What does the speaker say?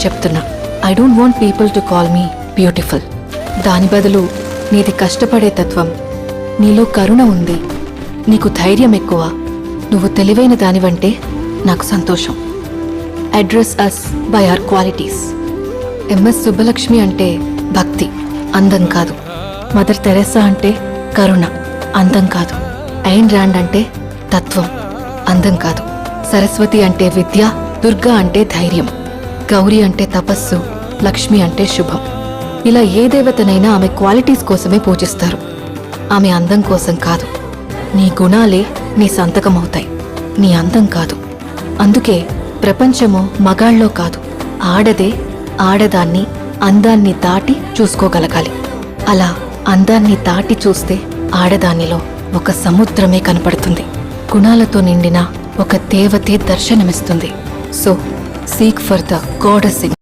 చెప్తున్నా. I don't want people to call me beautiful. దాని బదులు నీది కష్టపడే తత్వం, నీలో కరుణ ఉంది, నీకు ధైర్యం ఎక్కువ, నువ్వు తెలివైన దానివంటే నాకు సంతోషం. Address us by our qualities. MS Subbalakshmi అంటే భక్తి, అందం కాదు. మదర్ తెరెసా అంటే కరుణ, అందం కాదు. ఐన్ ర్యాండ్ అంటే తత్వం, అందం కాదు. సరస్వతి అంటే విద్య, దుర్గా అంటే ధైర్యం, గౌరీ అంటే తపస్సు, లక్ష్మి అంటే శుభం. ఇలా ఏ దేవతనైనా ఆమె క్వాలిటీస్ కోసమే పూజిస్తారు, ఆమె అందం కోసం కాదు. నీ గుణాలే నీ సంతకమవుతాయి, నీ అందం కాదు. అందుకే ప్రపంచము మగాళ్ళలో కాదు, ఆడదే ఆడదాన్ని అందాన్ని దాటి చూసుకోగలగాలి. అలా అందాన్ని దాటి చూస్తే ఆడదానిలో ఒక సముద్రమే కనపడుతుంది, గుణాలతో నిండిన ఒక దేవతే దర్శనమిస్తుంది. So seek for the goddess in